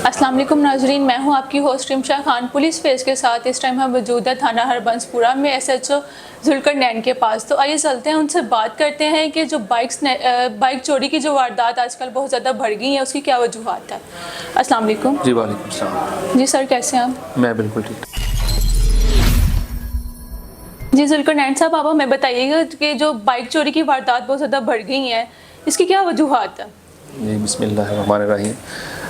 अस्सलाम वालेकुम नाजरीन, मैं हूं आपकी host Rimsha Khan. Police face के साथ इस टाइम हम मौजूद है थाना हरबंसपुरा में SHO जुल्करनैन के पास। तो आइए चलते हैं, उनसे बात करते हैं कि जो बाइक चोरी की जो वारदात आजकल बहुत ज़्यादा बढ़ गई है, उसकी क्या वजूहत है। अस्सलाम वालेकुम। जी वालेकुम सलाम। जी सर, कैसे हैं आप? मैं बिल्कुल ठीक। जी जुल्करनैन साहब, आप हमें बताइएगा कि जो बाइक चोरी की वारदात बहुत ज़्यादा बढ़ गई हैं, इसकी क्या वजूहत है। जी बिस्मिल्लाहिर्रहमानिर्रहीम।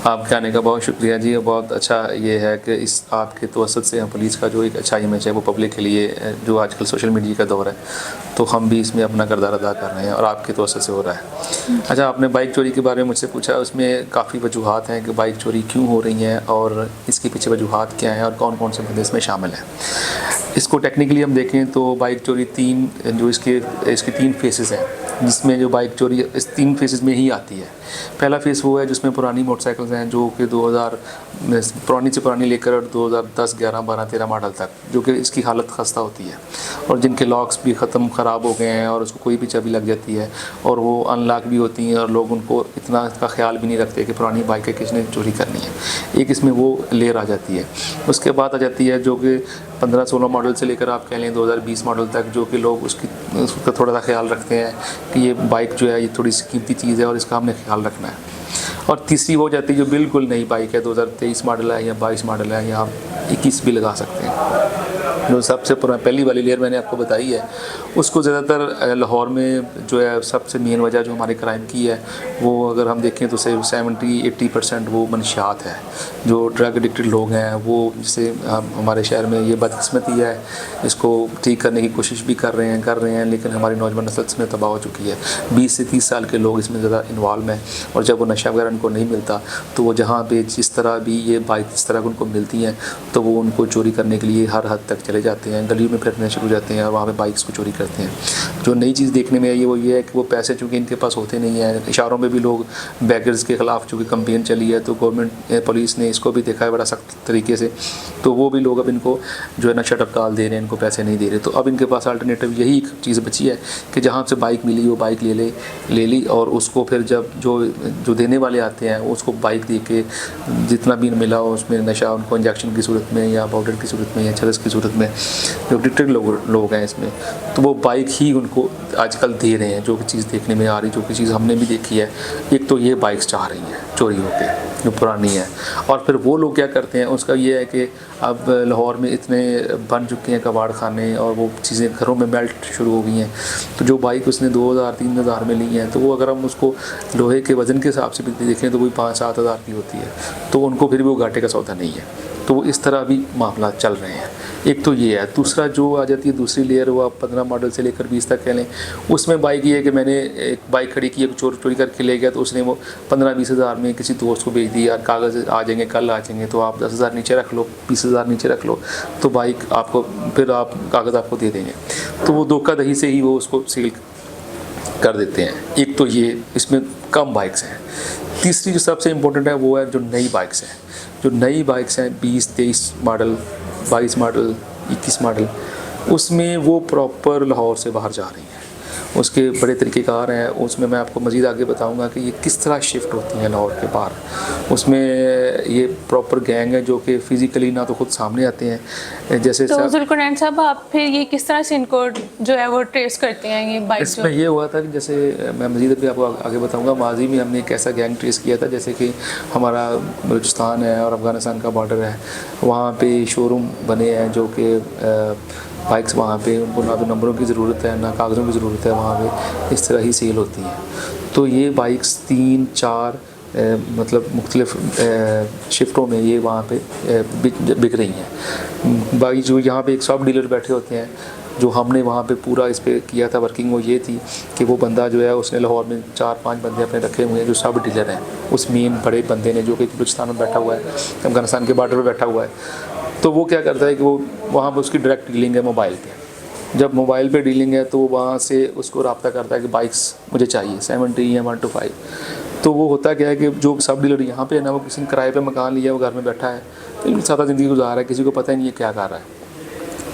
आपके आने का बहुत शुक्रिया जी। बहुत अच्छा ये है कि इस आपके तवसत से हम पुलिस का जो एक अच्छा इमेज है वो पब्लिक के लिए, जो आजकल सोशल मीडिया का दौर है, तो हम भी इसमें अपना किरदार अदा कर रहे हैं और आपके तवसत से हो रहा है। अच्छा, आपने बाइक चोरी के बारे में मुझसे पूछा। उसमें काफ़ी वजूहत हैं कि बाइक चोरी क्यों हो रही हैं और इसके पीछे वजूहत क्या हैं और कौन कौन से बंदे इसमें शामिल हैं। इसको टेक्निकली हम देखें तो बाइक चोरी इसके तीन फेसेस हैं, जिसमें जो बाइक चोरी इस तीन फेसेस में ही आती है। पहला फेस वो है जिसमें पुरानी मोटरसाइकिल्स हैं जो कि 2000 पुरानी से पुरानी लेकर 2010, 11, 12, 13 मॉडल तक, जो कि इसकी हालत खस्ता होती है और जिनके लॉक्स भी ख़राब हो गए हैं और उसको कोई भी चाबी लग जाती है और वो अनलॉक भी होती हैं और लोग उनको इतना इसका ख्याल भी नहीं रखते कि पुरानी बाइकें किसने चोरी करनी है। एक इसमें वो लेयर आ जाती है। उसके बाद आ जाती है जो कि 15-16 मॉडल से लेकर आप कह लें 2020 मॉडल तक, जो कि लोग उसका थोड़ा सा ख्याल रखते हैं कि ये बाइक जो है ये थोड़ी सी कीमती चीज़ है और इसका हमने ख्याल रखना है। और तीसरी वो जाती है जो बिल्कुल नई बाइक है, 2023 मॉडल है या 22 मॉडल है या आप 21 भी लगा सकते हैं। जो सबसे पहली वाली लेयर मैंने आपको बताई है, उसको ज़्यादातर लाहौर में जो है सबसे मेन वजह जो हमारे क्राइम की है, वो अगर हम देखें तो 70-80% वो मनशियात है। जो ड्रग एडिक्टेड लोग हैं वो, जिससे हमारे शहर में ये बदकिस्मती है, इसको ठीक करने की कोशिश भी कर रहे हैं, लेकिन हमारी नौजवान नस्ल इसमें तबाह हो चुकी है। 20 से 30 साल के लोग इसमें ज़्यादा इन्वॉल्व हैं और जब वो नशा वगैरह उनको नहीं मिलता तो वो जहाँ पे जिस तरह भी ये बाइक इस तरह उनको मिलती हैं तो वो उनको चोरी करने के लिए हर हद तक चले जाते हैं, गलियों में फिरने शुरू हो जाते हैं और वहाँ पे बाइक्स को चोरी करते हैं। जो नई चीज़ देखने में आई है वो ये है कि वो पैसे चूँकि इनके पास होते नहीं हैं, इशारों में भी लोग बैगर्स के ख़िलाफ़ चूँकि कंपेन चली है तो गवर्नमेंट पुलिस ने इसको भी देखा है बड़ा सख्त तरीके से, तो वो भी लोग अब इनको जो है नशा टपकाल दे रहे हैं, इनको पैसे नहीं दे रहे। तो अब इनके पास अल्टरनेटिव यही चीज़ बची है कि जहाँ से बाइक मिली वो बाइक ले ली और उसको फिर जब जो देने वाले आते हैं उसको बाइक दे के जितना भी मिला उसमें नशा उनको इंजेक्शन की सूरत में या पाउडर की सूरत में या चरस की सूरत में, जो एडिक्टेड लोग हैं इसमें, तो वो बाइक ही उनको आजकल दे रहे हैं। जो कि चीज़ देखने में आ रही, जो कि चीज़ हमने भी देखी है, एक तो ये बाइक्स चाह रही हैं चोरी होकर जो पुरानी है, और फिर वो लोग क्या करते हैं उसका ये है कि अब लाहौर में इतने बन चुके हैं कबाड़ खाने और वो चीज़ें घरों में मेल्ट शुरू हो गई हैं। तो जो बाइक उसने 2000-3000 में ली हैं तो वो अगर हम उसको लोहे के वज़न के हिसाब से भी देखें तो वही 5-7 हज़ार की होती है, तो उनको फिर भी वो घाटे का सौदा नहीं है। तो वो इस तरह भी मामला चल रहे हैं। एक तो ये है। दूसरा जो आ जाती है दूसरी लेयर, वो आप 15 मॉडल से लेकर 20 तक कह लें, उसमें बाइक ये है कि मैंने एक बाइक खड़ी की, चोरी करके ले गया तो उसने वो 15-20 हज़ार में किसी दोस्त को बेच दी, यार कागज़ आ जाएंगे कल आ जाएंगे तो आप 10 हज़ार नीचे रख लो, 20 हज़ार नीचे रख लो, तो बाइक आपको फिर आप कागज़ आपको दे देंगे। तो वो धोखाधड़ी से ही वो उसको सील कर देते हैं। एक तो ये इसमें कम बाइक्स हैं। तीसरी जो सबसे इम्पोर्टेंट है वो है जो नई बाइक्स हैं। जो नई बाइक्स हैं 20-23 मॉडल, 22 मॉडल, 21 मॉडल, उसमें वो प्रॉपर लाहौर से बाहर जा रही हैं। उसके बड़े तरीक़ेकार हैं, उसमें मैं आपको मज़ीद आगे बताऊंगा कि ये किस तरह शिफ्ट होती हैं लाहौर के बाहर। उसमें ये प्रॉपर गैंग है जो कि फ़िज़िकली ना तो ख़ुद सामने आते हैं, जैसे तो जुल्करनैन साहब, आप फिर ये किस तरह से इनको जो है वो ट्रेस करते हैं ये बाइक? इसमें ये हुआ था कि जैसे मैं मज़ीद भी आपको आगे बताऊंगा, माजी में हमने एक ऐसा गैंग ट्रेस किया था, जैसे कि हमारा बलूचिस्तान है और अफ़गानिस्तान का बॉर्डर है, वहाँ पे शोरूम बने हैं जो कि बाइक्स वहाँ पे उनको ना तो नंबरों की ज़रूरत है ना कागज़ों की ज़रूरत है, वहाँ पे इस तरह ही सेल होती है। तो ये बाइक्स 3-4 मतलब मुख्तलिफ शिफ्टों में ये वहाँ पे बिक रही हैं। बाइक जो यहाँ पे एक सब डीलर बैठे होते हैं, जो हमने वहाँ पे पूरा इस पर किया था वर्किंग, वो ये थी कि वो बंदा जो है उसने लाहौर में 4-5 बंदे अपने रखे हुए हैं जो सब डीलर हैं। उस मेन बड़े बंदे ने जो कि बलूचिस्तान में बैठा हुआ है, अफगानिस्तान के बॉर्डर पर बैठा हुआ है, तो वो क्या करता है कि वो वहाँ पर उसकी डायरेक्ट डीलिंग है मोबाइल पे। जब मोबाइल पे डीलिंग है तो वो वहाँ से उसको रब्ता करता है कि बाइक्स मुझे चाहिए 70 या 125। तो वो होता क्या है कि जो सब डीलर यहाँ पे है ना, वो किसी ने किराए पे मकान लिया, वो घर में बैठा है, तो सादा ज़िंदगी गुजार रहा है, किसी को पता ही नहीं है क्या कर रहा है।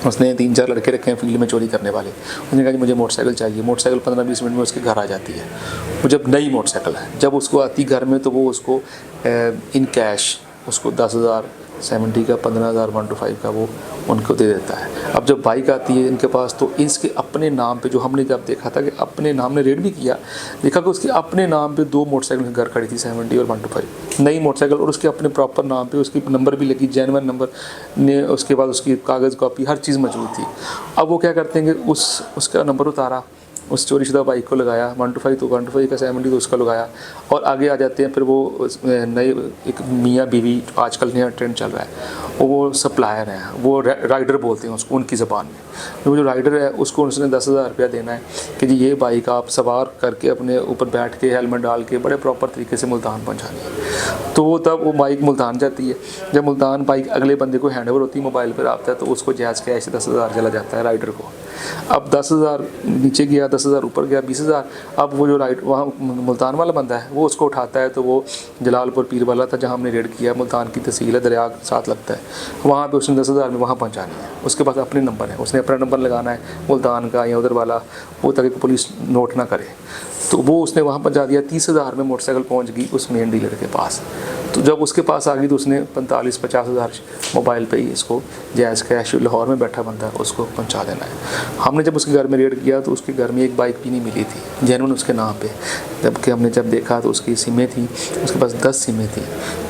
उसने 3-4 लड़के रखे हैं फील्ड में चोरी करने वाले। उसने कहा कि मुझे मोटरसाइकिल चाहिए। मोटरसाइकिल 15-20 मिनट में उसके घर आ जाती है। वो जब नई मोटरसाइकिल है, जब उसको आती घर में तो वो उसको इन कैश उसको 10,000 70 का, 15,000 125 का वो उनको दे देता है। अब जब बाइक आती है इनके पास तो इसके अपने नाम पे, जो हमने जब देखा था कि अपने नाम ने रेड भी किया, देखा कि उसके अपने नाम पे 2 मोटरसाइकिल घर खड़ी थी 70 और 125 नई मोटरसाइकिल, और उसके अपने प्रॉपर नाम पे उसकी नंबर भी लगी, जेन्युइन नंबर ने, उसके बाद उसकी कागज़ कॉपी हर चीज़ मौजूद थी। अब वो क्या करते हैं कि उसका नंबर उतारा, उस चोरीशुदा बाइक को लगाया, 125 तो 125 का, 70 तो उसका लगाया, और आगे आ जाते हैं। फिर वो नए एक मियाँ बीवी, आजकल नया ट्रेंड चल रहा है, वो सप्लायर हैं, वो राइडर बोलते हैं उसको उनकी ज़बान में। वो जो राइडर है उसको उसने 10,000 रुपया देना है कि जी ये बाइक आप सवार करके अपने ऊपर बैठ के हेलमेट डाल के बड़े प्रॉपर तरीके से मुल्तान पहुँचानी है। तो वो तब वो बाइक मुल्तान जाती है। जब मुल्तान बाइक अगले बंदे को हैंड ओवर होती है, मोबाइल पर आता है, तो उसको जायज़ कैश 10,000 चला जाता है राइडर को। अब 10,000 नीचे गया, 10,000 ऊपर गया, 20,000। अब वो जो राइड वहाँ मुल्तान वाला बंदा है वो उसको उठाता है, तो वो जलालपुर पीर वाला था जहाँ हमने रेड किया, मुल्तान की तहसील है, दरिया के साथ लगता है, वहाँ पे उसने 10,000 में वहाँ पहुँचानी है। उसके पास अपने नंबर है, उसने अपना नंबर लगाना है मुल्तान का या उधर वाला, वो ताकि पुलिस नोट ना करे। तो वो उसने वहाँ पहुँचा दिया। 30,000 में मोटरसाइकिल पहुँच गई उस मेन डीलर के पास। तो जब उसके पास आ गई तो उसने 45-50,000 मोबाइल पे ही इसको जायज़ कैश, लाहौर में बैठा बंदा है, उसको पहुंचा देना है। हमने जब उसके घर में रेड किया तो उसके घर में एक बाइक भी नहीं मिली थी जेन्युइन उसके नाम पे, जबकि हमने जब देखा तो उसकी सिमें थी, उसके पास 10 सिमें थी,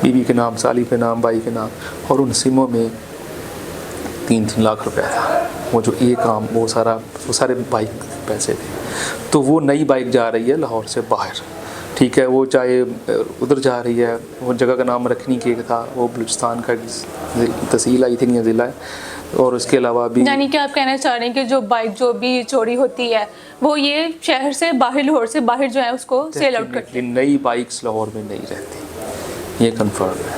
बीवी के नाम, साली के नाम, भाई के नाम, और उन सिमों में 3-3 लाख रुपया था। वो जो एक आम वो सारे बाइक पैसे थे। तो वो नई बाइक जा रही है लाहौर से बाहर, ठीक है, वो चाहे उधर जा रही है, वो जगह का नाम रखनी के था, वो बलूचिस्तान का तहसील आई थी या ज़िला है, और उसके अलावा भी। यानी कि आप कहना चाह रहे हैं कि जो बाइक जो भी चोरी होती है वो ये शहर से बाहर, लाहौर से बाहर जो है उसको सेल आउट करते हैं। नई बाइक्स लाहौर में नहीं रहती, ये कंफर्म है।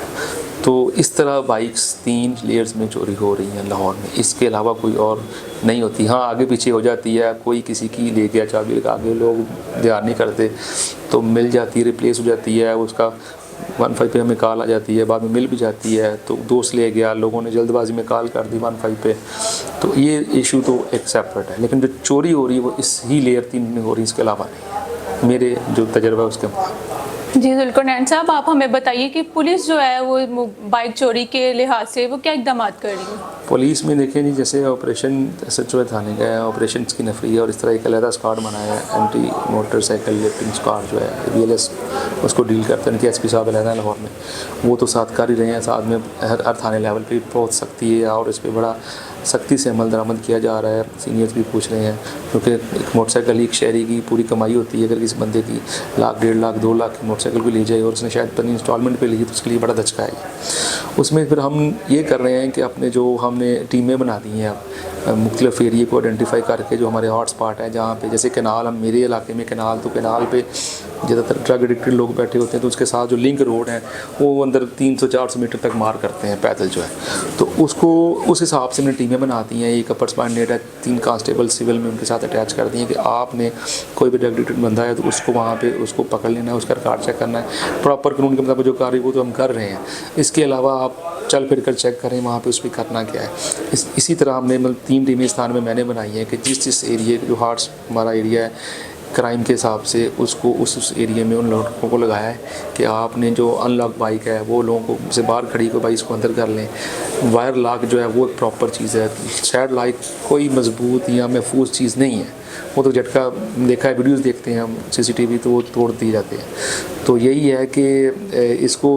तो इस तरह बाइक्स 3 लेयर्स में चोरी हो रही हैं लाहौर में, इसके अलावा कोई और नहीं होती। हाँ, आगे पीछे हो जाती है, कोई किसी की ले गया चाबी लगा के, लोग ध्यान नहीं करते तो मिल जाती है, रिप्लेस हो जाती है, उसका 15 पे हमें कॉल आ जाती है, बाद में मिल भी जाती है, तो दोस्त ले गया, लोगों ने जल्दबाजी में कॉल कर दी 15 पे। तो ये इशू तो एक सेपरेट है, लेकिन जो चोरी हो रही है वो इस ही लेयर 3 में हो रही है, इसके अलावा नहीं, मेरे जो तजर्बा है उसके मुताबिक। जी जुल्करनैन साहब, आप हमें बताइए कि पुलिस जो है वो बाइक चोरी के लिहाज से वो क्या इकदाम कर रही है? पुलिस में देखें जी, जैसे ऑपरेशन SHO थाने का है, ऑपरेशन की नफरी है, और इस तरह एक अलहदा स्क्वाड बनाया है, एंटी मोटरसाइकिल लिफ्टिंग स्क्वाड जो है BLS, उसको डील करते हैं। उनके SP साहब अलहदा लाहौर में, वो तो साथ कर ही रहे हैं, साथ में हर थाने लेवल पे बहुत सख्ती है और इस पर बड़ा सख्ती से अमल दरामद किया जा रहा है। सीनियर्स भी पूछ रहे हैं, क्योंकि एक मोटरसाइकिल एक शहरी की पूरी कमाई होती है। अगर किसी बंदे की 1 लाख, 1.5 लाख, 2 लाख की मोटरसाइकिल भी ले जाए और उसने शायद अपनी इंस्टॉलमेंट पे ली तो उसके लिए बड़ा धचका है। उसमें फिर हम ये कर रहे हैं कि अपने जो हमने टीमें बना दी हैं अब मुख्तलिफ एरिए को आइडेंटिफाई करके, जो हमारे हॉट स्पॉट है जहाँ पे, जैसे कैनाल, हम मेरे इलाके में कैनाल, तो कैनाल पे ज़्यादातर ड्रग एडिक्टेड लोग बैठे होते हैं, तो उसके साथ जो लिंक रोड है वो अंदर 300-400 मीटर तक मार करते हैं पैदल जो है, तो उसको उस हिसाब से हमने टीमें बनाती हैं। एक अपर स्पाइनेट है, 3 कांस्टेबल सिविल में उनके साथ अटैच कर दिए कि आपने कोई भी ड्रग एडिक्टेड बंदा है तो उसको वहाँ पे उसको पकड़ लेना है, उसका रिकॉर्ड चेक करना है, प्रॉपर कानून के मुताबिक जो कार्य वो तो हम कर रहे हैं। इसके अलावा आप चल फिर कर चेक करें वहाँ पे उस पर करना क्या है। इसी तरह हमने 3 टीमें स्थान में मैंने बनाई हैं कि जिस एरिए जो हार्ट्स हमारा एरिया है क्राइम के हिसाब से, उसको उस एरिया में उन लोगों को लगाया है कि आपने जो अनलॉक बाइक है वो लोगों को से बाहर खड़ी को बाइक इसको अंदर कर लें। वायर लॉक जो है वो एक प्रॉपर चीज़ है, साइड लाइक कोई मजबूत या महफूज चीज़ नहीं है, वो तो झटका देखा है, वीडियोस देखते हैं हम CCTV, तो वो तोड़ दिए जाते हैं। तो यही है कि इसको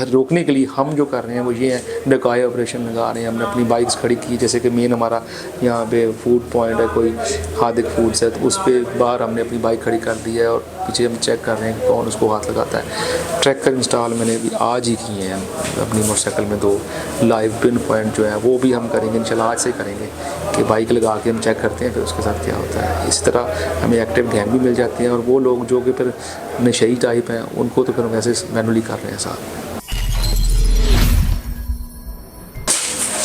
रोकने के लिए हम जो कर रहे हैं वो ये है, डकाई ऑपरेशन लगा रहे हैं। हमने अपनी बाइक्स खड़ी की, जैसे कि मेन हमारा यहाँ पे फूड पॉइंट है, कोई हादिक फूड्स है, तो उस पर बाहर हमने अपनी बाइक खड़ी कर दी है और पीछे हम चेक कर रहे हैं कि कौन उसको हाथ लगाता है। ट्रैकर इंस्टॉल मैंने अभी आज ही किए हैं अपनी मोटरसाइकिल में 2 लाइव पिन पॉइंट जो है वो भी हम करेंगे इंशाल्लाह, आज से करेंगे कि बाइक लगा के हम चेक करते हैं फिर उसके साथ क्या होता है। इसी तरह हमें एक्टिव गैंग भी मिल जाती हैं, और वो लोग जो कि फिर नशेई टाइप हैं उनको तो फिर वैसे मैनुअली कर रहे हैं साथ।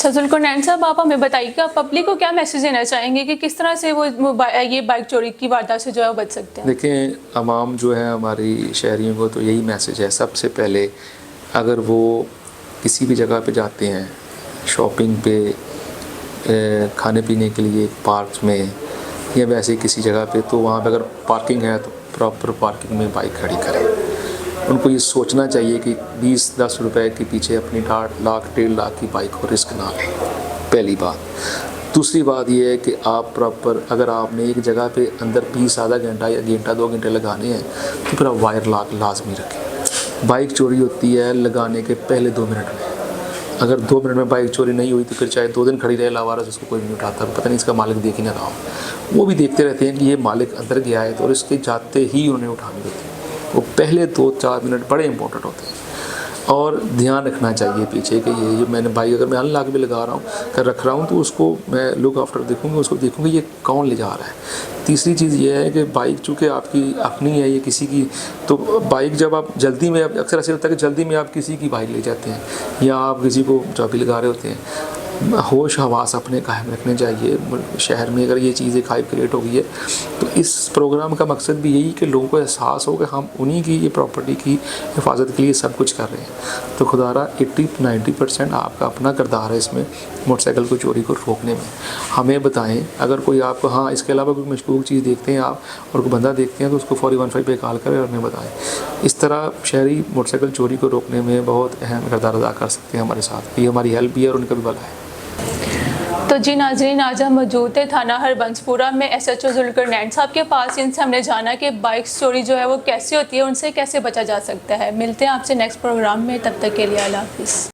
जुल्करनैन साहब, आप हमें बताइए कि आप पब्लिक को क्या मैसेज देना चाहेंगे कि किस तरह से वो ये बाइक चोरी की वारदात से जो है बच सकते हैं? देखें, आवाम जो है हमारी शहरियों को तो यही मैसेज है, सबसे पहले अगर वो किसी भी जगह पे जाते हैं, शॉपिंग पे, खाने पीने के लिए पार्क में या वैसे किसी जगह पे, तो वहाँ पे अगर पार्किंग है तो प्रॉपर पार्किंग में बाइक खड़ी करें। उनको ये सोचना चाहिए कि 20-10 रुपए के पीछे अपनी 8 लाख 1.5 लाख की बाइक को रिस्क ना लें, पहली बात। दूसरी बात ये है कि आप प्रॉपर अगर आपने एक जगह पे अंदर 20 आधा घंटा या घंटा 2 घंटे लगाने हैं तो फिर आप वायर लॉक लाजमी रखें। बाइक चोरी होती है लगाने के पहले 2 मिनट में। अगर 2 मिनट में बाइक चोरी नहीं हुई तो फिर चाहे 2 दिन खड़ी रहे लावारस, उसको कोई नहीं उठाता, पता नहीं इसका मालिक देख ही ना रहा हो। वो भी देखते रहते हैं कि ये मालिक अंदर गया है तो, और इसके जाते ही उन्हें उठानी होती है। वो पहले 2-4 मिनट बड़े इंपॉर्टेंट होते हैं और ध्यान रखना चाहिए पीछे कि ये जो मैंने बाइक अगर मैं अनलॉक भी लगा रहा हूँ कर रख रहा हूँ तो उसको मैं लुक आफ्टर देखूँगा, उसको देखूँगा ये कौन ले जा रहा है। तीसरी चीज़ ये है कि बाइक चूँकि आपकी अपनी है ये किसी की, तो बाइक जब आप जल्दी में, अक्सर ऐसे होता है कि जल्दी में आप किसी की बाइक ले जाते हैं या आप किसी को चाबी लगा रहे होते हैं, होश हवास अपने कायम रखने चाहिए। शहर में अगर ये चीज़ें हाइप क्रिएट हो गई है तो इस प्रोग्राम का मकसद भी यही कि लोगों को एहसास हो कि हम उन्हीं की ये प्रॉपर्टी की हिफाजत के लिए सब कुछ कर रहे हैं। तो खुदारा 80-90% आपका अपना किरदार है इसमें मोटरसाइकिल को चोरी को रोकने में। हमें बताएं अगर कोई आपको, हाँ इसके अलावा कोई मशकूक चीज़ देखते हैं आप और कोई बंदा देखते हैं तो उसको 4015 पे कॉल करें और हमें बताएं। इस तरह शहरी मोटरसाइकिल चोरी को रोकने में बहुत अहम किरदार अदा कर सकते हैं हमारे साथ। ये हमारी हेल्प भी है और उनका भी भला है। तो जी नाज़रीन, आज हम मौजूद थे थाना हरबंसपुरा में SHO जुल्कर नैन साहब के पास। इनसे हमने जाना कि बाइक चोरी जो है वो कैसे होती है, उनसे कैसे बचा जा सकता है। मिलते हैं आपसे नेक्स्ट प्रोग्राम में, तब तक के लिए अल्लाह हाफिज़।